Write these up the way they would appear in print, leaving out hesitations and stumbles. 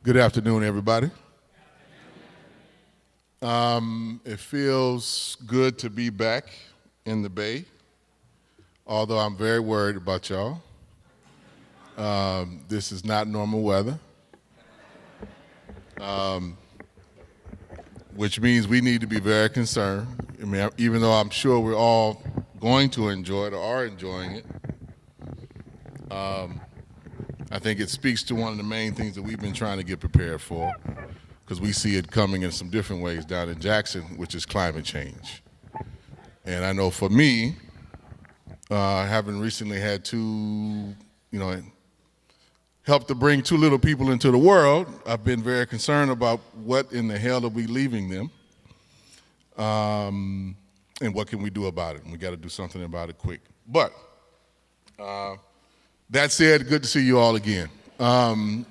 Good afternoon, everybody. It feels good to be back in the Bay, although I'm very worried about y'all. This is not normal weather, which means we need to be very concerned. I mean, even though I'm sure we're all going to enjoy it or are enjoying it, I think it speaks to one of the main things that we've been trying to get prepared for, because we see it coming in some different ways down in Jackson, which is climate change. And I know for me, having recently had helped to bring two little people into the world, I've been very concerned about what in the hell are we leaving them, and what can we do about it? And we got to do something about it quick. But that said, good to see you all again. Some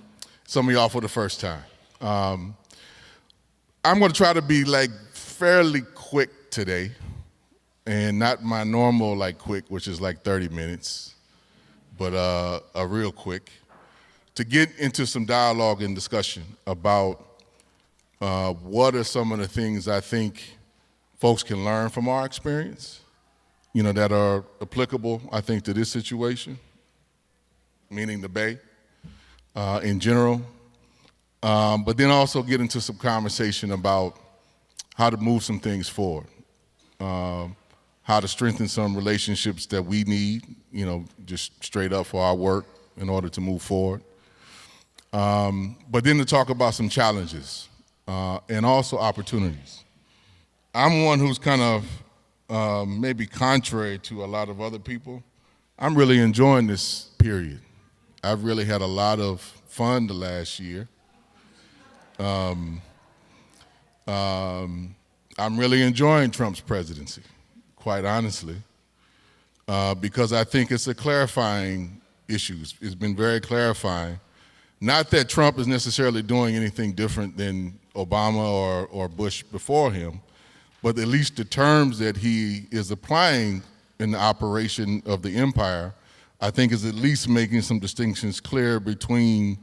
of y'all for the first time. I'm going to try to be fairly quick today, and not my normal quick, which is 30 minutes, but a real quick, to get into some dialogue and discussion about what are some of the things I think folks can learn from our experience, that are applicable, I think, to this situation, meaning the Bay in general, but then also get into some conversation about how to move some things forward, how to strengthen some relationships that we need, just straight up for our work in order to move forward. But then to talk about some challenges and also opportunities. I'm one who's kind of maybe contrary to a lot of other people. I'm really enjoying this period. I've really had a lot of fun the last year. I'm really enjoying Trump's presidency, quite honestly, because I think it's a clarifying issue. It's been very clarifying. Not that Trump is necessarily doing anything different than Obama or Bush before him, but at least the terms that he is applying in the operation of the empire, I think, is at least making some distinctions clear between,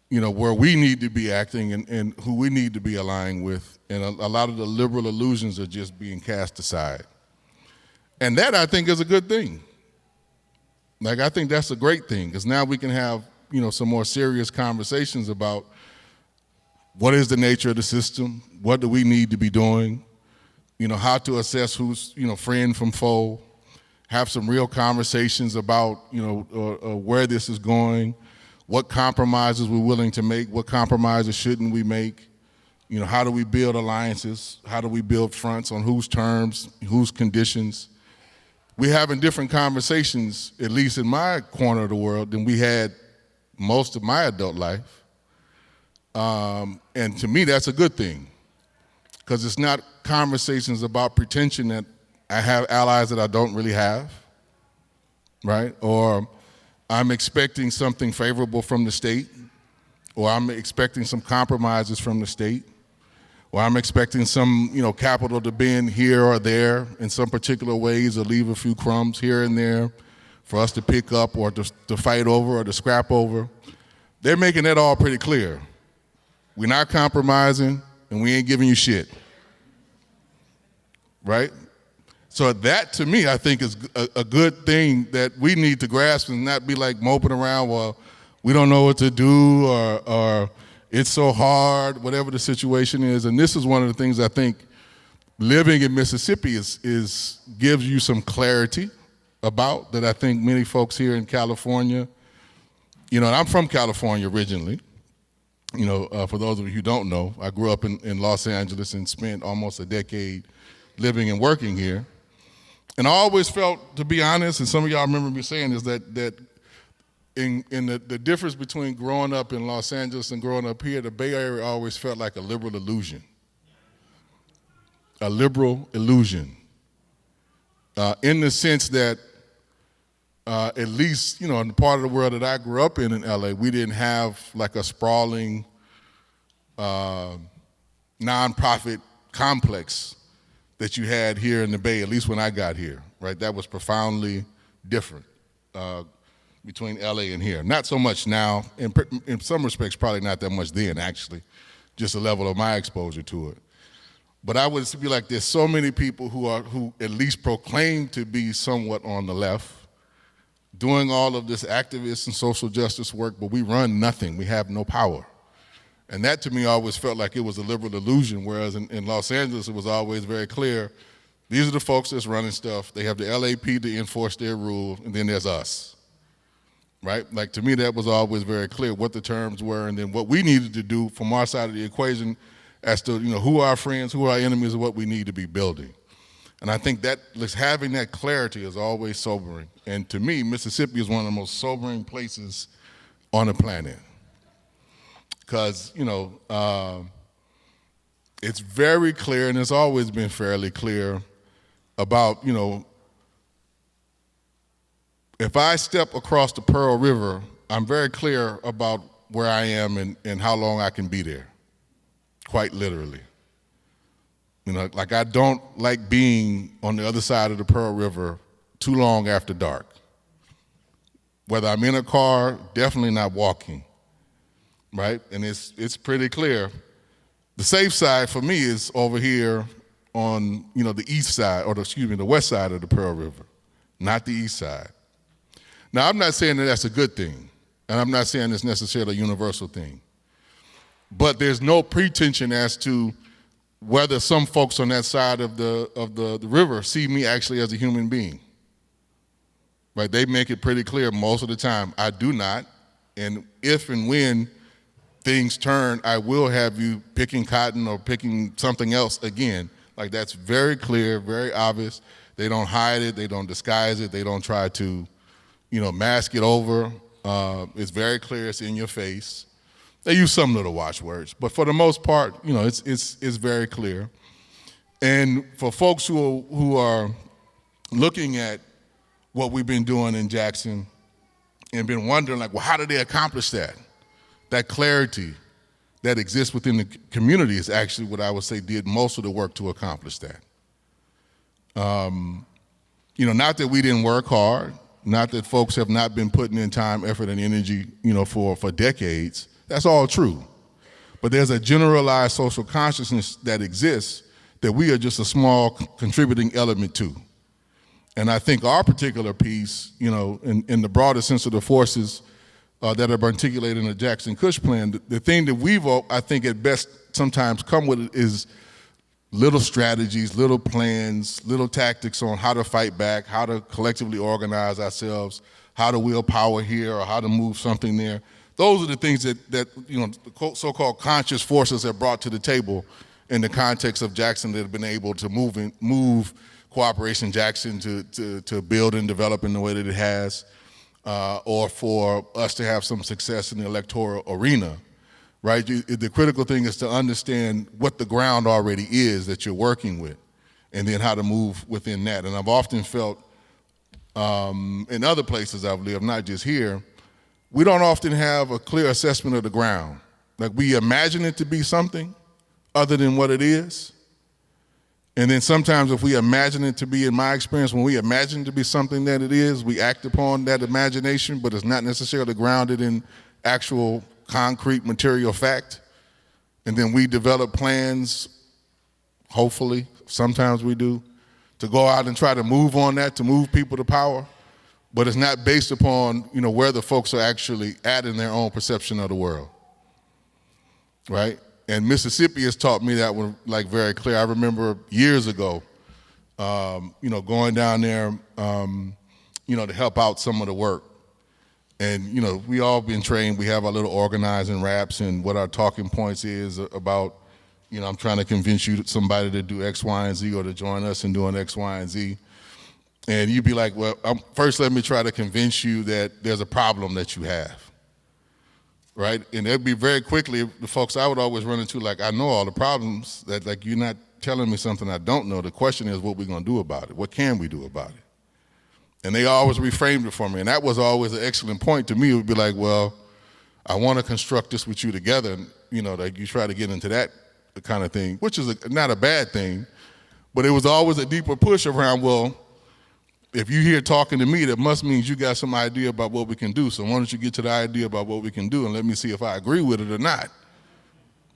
where we need to be acting and who we need to be aligning with. And a lot of the liberal illusions are just being cast aside. And that, I think, is a good thing. I think that's a great thing, because now we can have, some more serious conversations about what is the nature of the system, what do we need to be doing, how to assess who's, friend from foe, have some real conversations about, where this is going, what compromises we're willing to make, what compromises shouldn't we make, how do we build alliances, how do we build fronts, on whose terms, whose conditions. We're having different conversations, at least in my corner of the world, than we had most of my adult life. And to me, that's a good thing, because it's not conversations about pretension that I have allies that I don't really have, right? Or I'm expecting something favorable from the state, or I'm expecting some compromises from the state, or I'm expecting some, capital to bend here or there in some particular ways, or leave a few crumbs here and there for us to pick up or to fight over or to scrap over. They're making that all pretty clear. We're not compromising, and we ain't giving you shit, right? So that, to me, I think is a good thing that we need to grasp, and not be moping around, well, we don't know what to do, or it's so hard, whatever the situation is. And this is one of the things I think living in Mississippi is gives you some clarity about, that I think many folks here in California, and I'm from California originally. For those of you who don't know, I grew up in Los Angeles and spent almost a decade living and working here. And I always felt, to be honest, and some of y'all remember me saying this, that in the difference between growing up in Los Angeles and growing up here, the Bay Area always felt like a liberal illusion. A liberal illusion. In the sense that, at least, in the part of the world that I grew up in LA, we didn't have a sprawling nonprofit complex that you had here in the Bay, at least when I got here, right? That was profoundly different. between LA and here. Not so much now, in some respects probably not that much then actually, just the level of my exposure to it. But I would be like, there's so many people who at least proclaim to be somewhat on the left, doing all of this activist and social justice work, but we run nothing, we have no power. And that to me always felt like it was a liberal illusion, whereas in Los Angeles it was always very clear, these are the folks that's running stuff, they have the LAP to enforce their rule, and then there's us, right? Like to me that was always very clear what the terms were, and then what we needed to do from our side of the equation as to who are our friends, who are our enemies, and what we need to be building. And I think that having that clarity is always sobering. And to me, Mississippi is one of the most sobering places on the planet. Because, it's very clear, and it's always been fairly clear about, if I step across the Pearl River, I'm very clear about where I am and how long I can be there, quite literally. Like I don't like being on the other side of the Pearl River too long after dark. Whether I'm in a car, definitely not walking, right? And it's pretty clear. The safe side for me is over here on, the east side, or the west side of the Pearl River, not the east side. Now, I'm not saying that that's a good thing, and I'm not saying it's necessarily a universal thing. But there's no pretension as to whether some folks on that side of the river see me actually as a human being. Right? They make it pretty clear most of the time, I do not. And if and when things turn, I will have you picking cotton or picking something else again. Like that's very clear, very obvious. They don't hide it, they don't disguise it, they don't try to, mask it over. It's very clear, it's in your face. They use some little watchwords, but for the most part, it's very clear. And for folks who are looking at what we've been doing in Jackson and been wondering, like, well, how did they accomplish that? That clarity that exists within the community is actually what I would say did most of the work to accomplish that. Not that we didn't work hard, not that folks have not been putting in time, effort, and energy, for decades. That's all true. But there's a generalized social consciousness that exists that we are just a small contributing element to. And I think our particular piece, in the broader sense of the forces that are articulated in the Jackson-Kush plan, the thing that we've, I think, at best sometimes come with is little strategies, little plans, little tactics on how to fight back, how to collectively organize ourselves, how to wield power here or how to move something there. Those are the things that the so-called conscious forces have brought to the table in the context of Jackson that have been able to move Cooperation Jackson to build and develop in the way that it has, or for us to have some success in the electoral arena, right? The critical thing is to understand what the ground already is that you're working with, and then how to move within that. And I've often felt in other places I've lived, not just here, we don't often have a clear assessment of the ground. Like we imagine it to be something other than what it is. And then sometimes if we imagine it to be, in my experience, when we imagine it to be something that it is, we act upon that imagination, but it's not necessarily grounded in actual concrete material fact. And then we develop plans, hopefully, sometimes we do, to go out and try to move on that, to move people to power. But it's not based upon, where the folks are actually at in their own perception of the world, right? And Mississippi has taught me that one, like, very clear. I remember years ago, going down there, to help out some of the work. And, we all been trained. We have our little organizing raps and what our talking points is about, I'm trying to convince somebody to do X, Y, and Z or to join us in doing X, Y, and Z. And you'd be like, well, first let me try to convince you that there's a problem that you have, right? And it'd be very quickly, the folks I would always run into, like, I know all the problems, that like you're not telling me something I don't know. The question is what we're gonna do about it. What can we do about it? And they always reframed it for me. And that was always an excellent point to me. It would be like, well, I wanna construct this with you together. And, like you try to get into that kind of thing, which is not a bad thing, but it was always a deeper push around, well, if you're here talking to me, that must mean you got some idea about what we can do. So why don't you get to the idea about what we can do and let me see if I agree with it or not,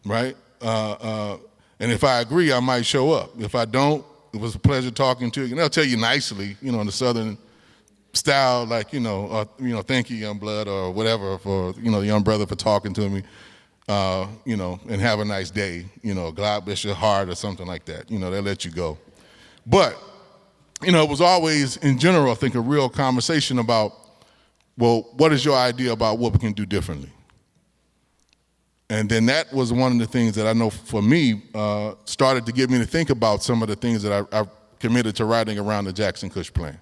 right? And if I agree, I might show up. If I don't, it was a pleasure talking to you. And they'll tell you nicely, in the Southern style, like, thank you, young blood, or whatever, for, the young brother for talking to me, and have a nice day, God bless your heart or something like that. They'll let you go. But, it was always, in general, I think, a real conversation about, well, what is your idea about what we can do differently? And then that was one of the things that I know for me started to get me to think about some of the things that I committed to writing around the Jackson-Cush plan.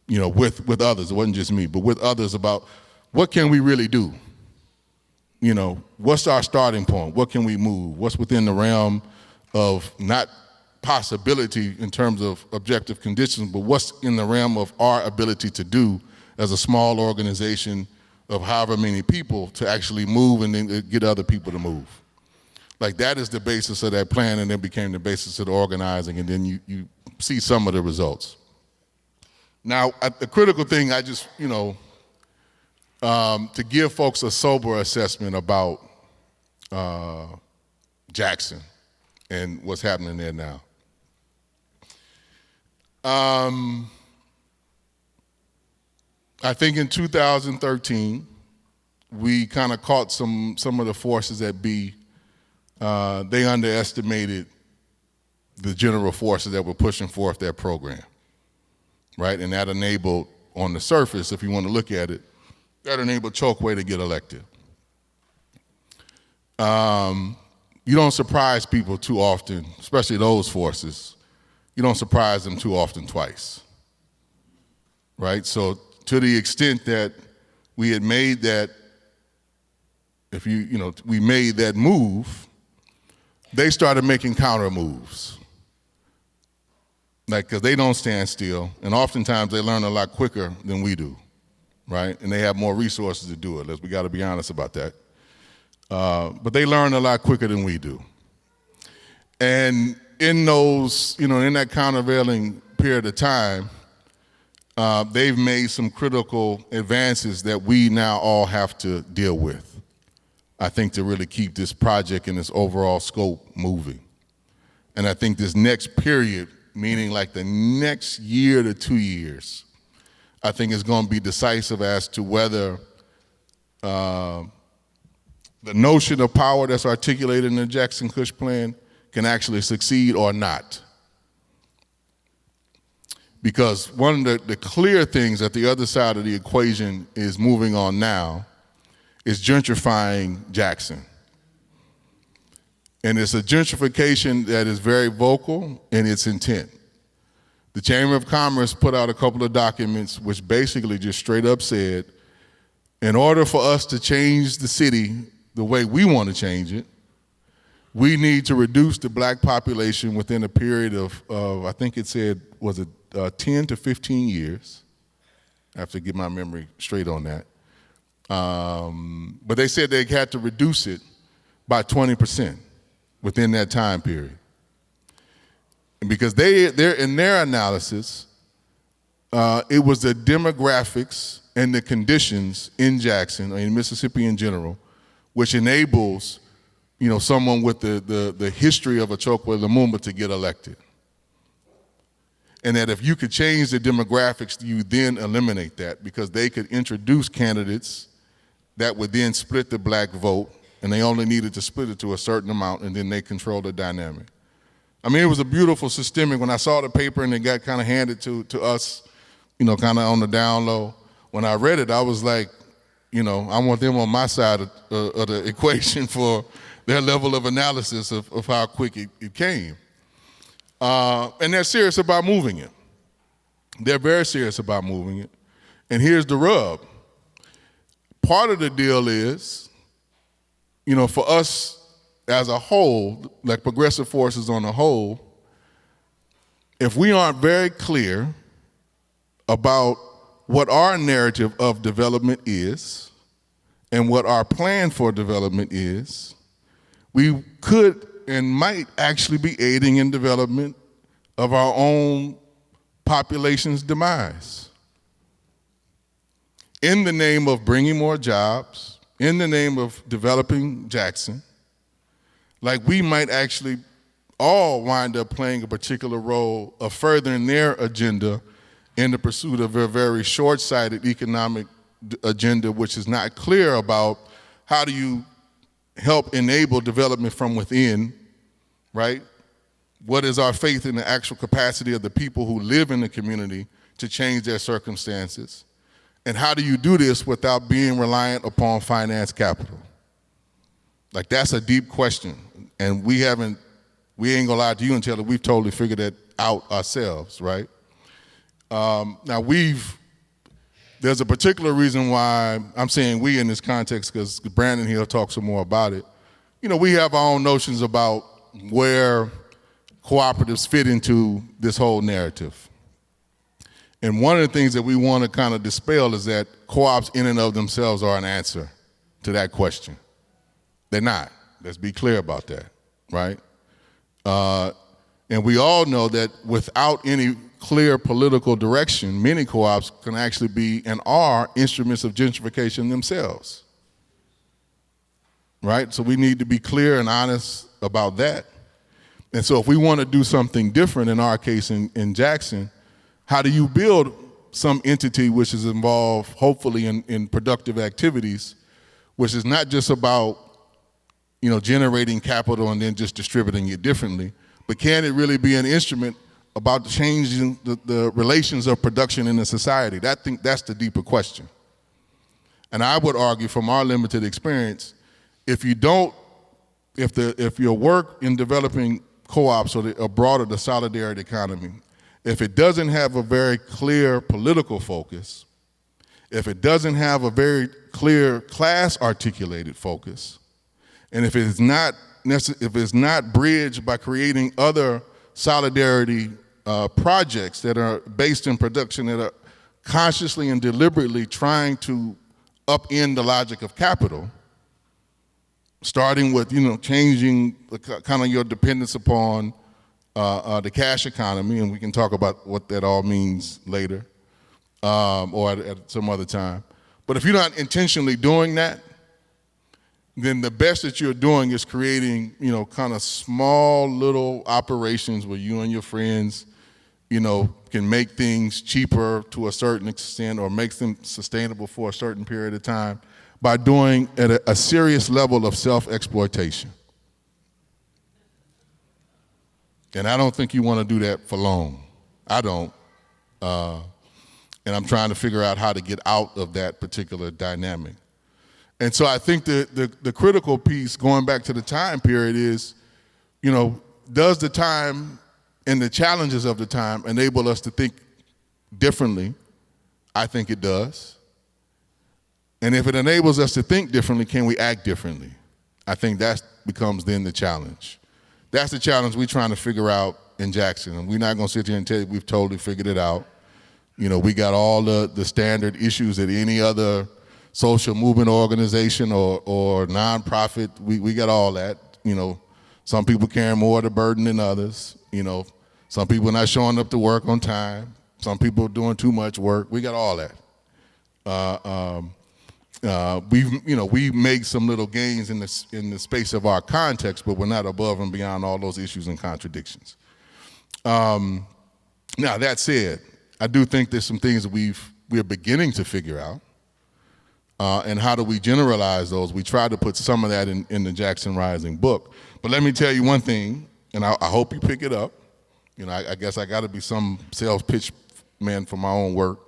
With others. It wasn't just me, but with others, about what can we really do? What's our starting point? What can we move? What's within the realm of not possibility in terms of objective conditions, but what's in the realm of our ability to do as a small organization of however many people to actually move and then get other people to move. Like, that is the basis of that plan, and then became the basis of the organizing, and then you see some of the results. Now, the critical thing, I just, to give folks a sober assessment about Jackson and what's happening there now. I think in 2013, we kind of caught some of the forces at B. They underestimated the general forces that were pushing forth that program, right? And that enabled, on the surface, if you want to look at it, that enabled Chokwe to get elected. You don't surprise people too often, especially those forces. You don't surprise them too often twice, right? So to the extent that we had made that, we made that move, they started making counter moves. Like, because they don't stand still, and oftentimes they learn a lot quicker than we do, right? And they have more resources to do it. We got to be honest about that. But they learn a lot quicker than we do. And in those, in that countervailing period of time, they've made some critical advances that we now all have to deal with, I think, to really keep this project and this overall scope moving. And I think this next period, meaning like the next year to 2 years, I think is going to be decisive as to whether the notion of power that's articulated in the Jackson-Cush plan can actually succeed or not. Because one of the clear things that the other side of the equation is moving on now is gentrifying Jackson. And it's a gentrification that is very vocal in its intent. The Chamber of Commerce put out a couple of documents which basically just straight up said, in order for us to change the city the way we want to change it, we need to reduce the black population within a period of I think it said, was it 10 to 15 years? I have to get my memory straight on that. But they said they had to reduce it by 20% within that time period. And because they're in their analysis, it was the demographics and the conditions in Jackson, or in Mississippi in general, which enables someone with the history of a Chokwe Lumumba to get elected. And that if you could change the demographics, you then eliminate that, because they could introduce candidates that would then split the black vote, and they only needed to split it to a certain amount, and then they control the dynamic. I mean, it was a beautiful systemic. When I saw the paper and it got kind of handed to us, kind of on the down low, when I read it, I was like, I want them on my side of the equation for their level of analysis of how quick it came. And they're serious about moving it. They're very serious about moving it. And here's the rub. Part of the deal is, for us as a whole, like progressive forces on a whole, if we aren't very clear about what our narrative of development is and what our plan for development is, we could and might actually be aiding in development of our own population's demise. In the name of bringing more jobs, in the name of developing Jackson, like we might actually all wind up playing a particular role of furthering their agenda in the pursuit of a very short-sighted economic agenda, which is not clear about how do you help enable development from within, right? What is our faith in the actual capacity of the people who live in the community to change their circumstances? And how do you do this without being reliant upon finance capital? Like, that's a deep question. And we ain't gonna lie to you and tell you we've totally figured it out ourselves, right? Now there's a particular reason why I'm saying we in this context, because Brandon here will talk some more about it. You know, we have our own notions about where cooperatives fit into this whole narrative. And one of the things that we want to kind of dispel is that co-ops in and of themselves are an answer to that question. They're not. Let's be clear about that, right? And we all know that without any clear political direction, many co-ops can actually be and are instruments of gentrification themselves, right? So we need to be clear and honest about that. And so if we want to do something different, in our case in Jackson, how do you build some entity which is involved, hopefully, in productive activities, which is not just about, you know, generating capital and then just distributing it differently, but can it really be an instrument about changing the relations of production in a society? That's the deeper question. And I would argue, from our limited experience, if your work in developing co-ops or broader the solidarity economy, if it doesn't have a very clear political focus, if it doesn't have a very clear class-articulated focus, and if it's not bridged by creating other solidarity projects that are based in production that are consciously and deliberately trying to upend the logic of capital, starting with, you know, changing kind of your dependence upon the cash economy, and we can talk about what that all means later or at some other time. But if you're not intentionally doing that, then the best that you're doing is creating, you know, kind of small little operations where you and your friends, you know, can make things cheaper to a certain extent or make them sustainable for a certain period of time by doing at a serious level of self-exploitation. And I don't think you want to do that for long. I don't. And I'm trying to figure out how to get out of that particular dynamic. And so I think the critical piece, going back to the time period, is, you know, does the time and the challenges of the time enable us to think differently? I think it does. And if it enables us to think differently, can we act differently? I think that becomes then the challenge. That's the challenge we're trying to figure out in Jackson. And we're not going to sit here and tell you we've totally figured it out. You know, we got all the standard issues that any other social movement organization or nonprofit, we got all that. You know, some people carrying more of the burden than others. You know, some people not showing up to work on time. Some people doing too much work. We got all that. We've made some little gains in the space of our context, but we're not above and beyond all those issues and contradictions. Now, that said, I do think there's some things that we're beginning to figure out. And how do we generalize those? We try to put some of that in the Jackson Rising book. But let me tell you one thing, and I hope you pick it up. You know, I guess I got to be some sales pitch man for my own work.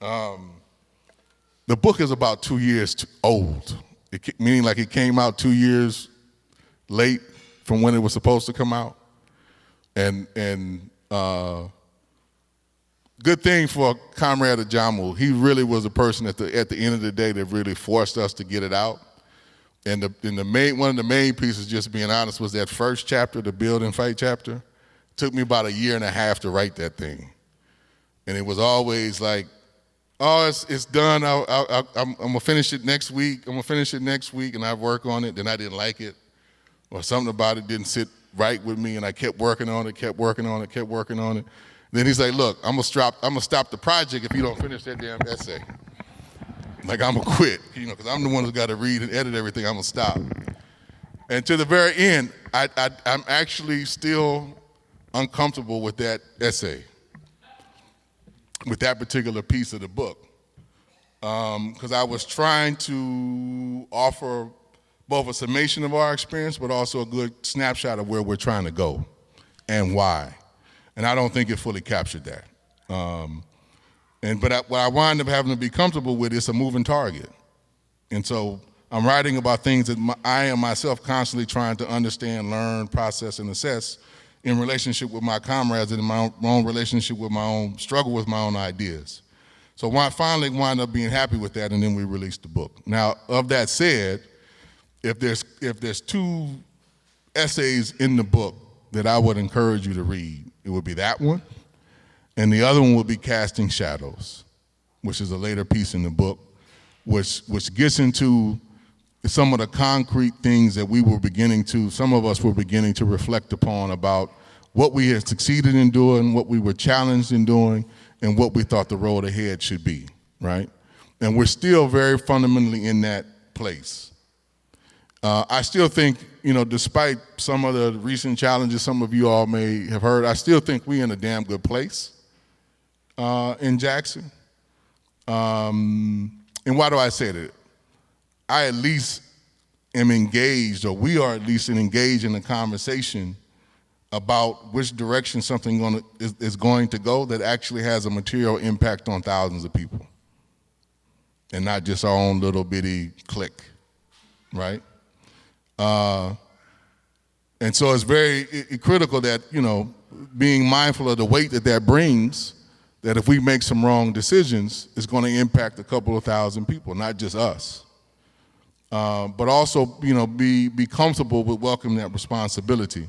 The book is about 2 years old, meaning like it came out 2 years late from when it was supposed to come out. And good thing for Comrade Ajamu. He really was a person at the end of the day that really forced us to get it out. And one of the main pieces, just being honest, was that first chapter, the Build and Fight chapter. It took me about 1.5 years to write that thing. And it was always like, oh, it's done. I'm gonna finish it next week. And I work on it. Then I didn't like it, or something about it didn't sit right with me, and I kept working on it. Then he's like, look, I'm gonna stop the project if you don't finish that damn essay. Like, I'm gonna quit, because I'm the one who's got to read and edit everything. I'm gonna stop. And to the very end, I'm actually still uncomfortable with that essay, with that particular piece of the book, because I was trying to offer both a summation of our experience, but also a good snapshot of where we're trying to go and why. And I don't think it fully captured that. What I wind up having to be comfortable with is a moving target. And so I'm writing about things that I am myself constantly trying to understand, learn, process, and assess in relationship with my comrades and in my own relationship with my own struggle with my own ideas. So I finally wind up being happy with that, and then we released the book. Now, of that said, if there's 2 essays in the book that I would encourage you to read, it would be that one, and the other one would be Casting Shadows, which is a later piece in the book, which gets into some of the concrete things that some of us were beginning to reflect upon about what we had succeeded in doing, what we were challenged in doing, and what we thought the road ahead should be, right? And we're still very fundamentally in that place. I still think, despite some of the recent challenges some of you all may have heard, I still think we're in a damn good place in Jackson. And why do I say that? I at least am engaged, or we are at least engaged in a conversation about which direction something is going to go that actually has a material impact on thousands of people, and not just our own little bitty clique, right? And so it's very critical that, being mindful of the weight that brings, that if we make some wrong decisions, it's going to impact a couple of thousand people, not just us. But also, be comfortable with welcoming that responsibility.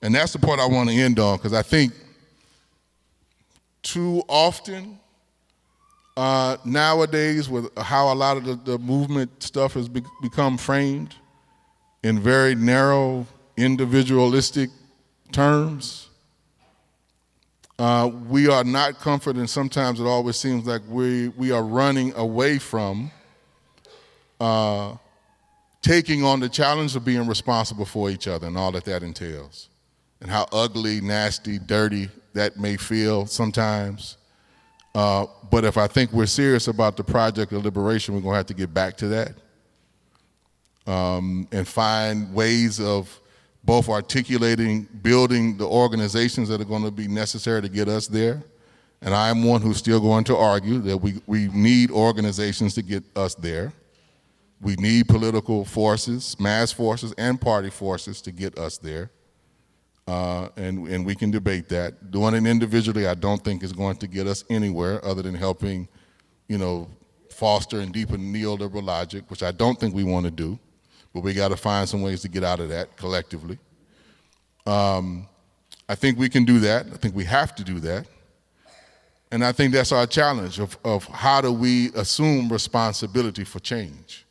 And that's the part I want to end on, because I think too often nowadays, with how a lot of the movement stuff has become framed in very narrow, individualistic terms, we are not comforted, and sometimes it always seems like we are running away from taking on the challenge of being responsible for each other and all that entails, and how ugly, nasty, dirty that may feel sometimes. But if I think we're serious about the project of liberation, we're going to have to get back to that and find ways of both articulating, building the organizations that are going to be necessary to get us there. And I'm one who's still going to argue that we need organizations to get us there. We need political forces, mass forces, and party forces to get us there. And we can debate that. Doing it individually, I don't think is going to get us anywhere other than helping, foster and deepen neoliberal logic, which I don't think we want to do. But we got to find some ways to get out of that collectively. I think we can do that. I think we have to do that. And I think that's our challenge of how do we assume responsibility for change.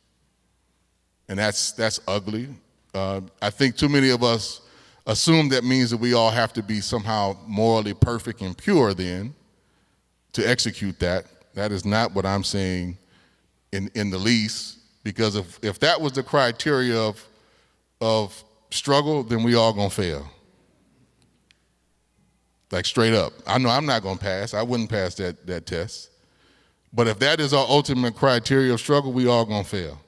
And that's ugly. I think too many of us assume that means that we all have to be somehow morally perfect and pure then to execute that. That is not what I'm saying in the least, because if that was the criteria of struggle, then we all gonna fail. Like, straight up. I know I'm not gonna pass. I wouldn't pass that test. But if that is our ultimate criteria of struggle, we all gonna fail.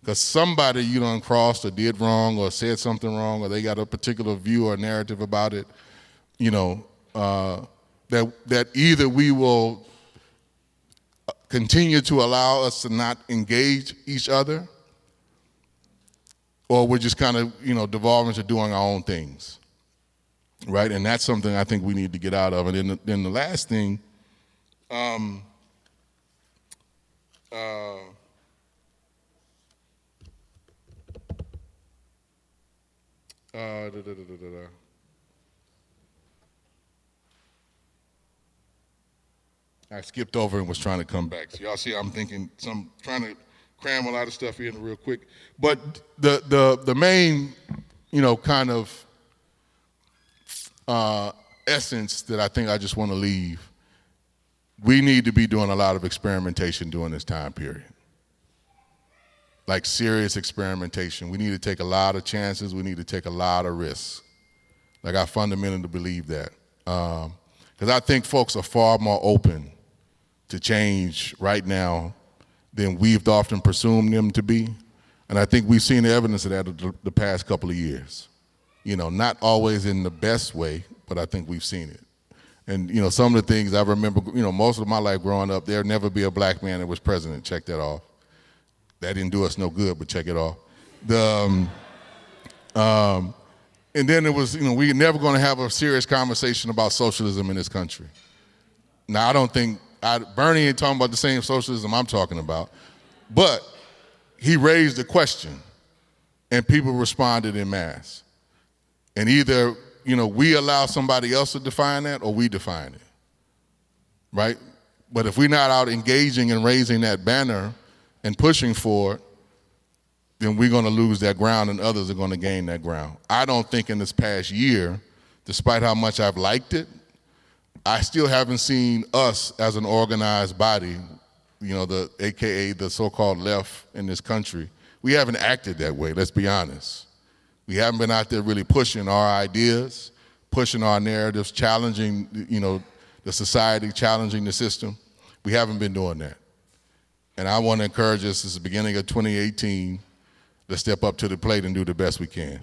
Because somebody you done crossed or did wrong or said something wrong, or they got a particular view or narrative about it, that either we will continue to allow us to not engage each other, or we're just kind of, devolving to doing our own things, right? And that's something I think we need to get out of. And then the last thing, I skipped over and was trying to come back. So y'all see, I'm thinking, trying to cram a lot of stuff in real quick. But the main, kind of essence that I think I just want to leave. We need to be doing a lot of experimentation during this time period. Like serious experimentation. We need to take a lot of chances. We need to take a lot of risks. Like I fundamentally believe that. Because I think folks are far more open to change right now than we've often presumed them to be. And I think we've seen the evidence of that the past couple of years. You know, not always in the best way, but I think we've seen it. And, you know, some of the things I remember, you know, most of my life growing up, there'd never be a black man that was president. Check that off. That didn't do us no good, but check it off. And then it was, you know, we're never going to have a serious conversation about socialism in this country. Now, I don't think, Bernie ain't talking about the same socialism I'm talking about, but he raised the question, and people responded en masse. And either, you know, we allow somebody else to define that or we define it, right? But if we're not out engaging and raising that banner and pushing for it, then we're going to lose that ground and others are going to gain that ground. I don't think in this past year, despite how much I've liked it, I still haven't seen us as an organized body, you know, the AKA the so-called left in this country. We haven't acted that way, let's be honest. We haven't been out there really pushing our ideas, pushing our narratives, challenging, you know, the society, challenging the system. We haven't been doing that. And I want to encourage us, as the beginning of 2018, to step up to the plate and do the best we can.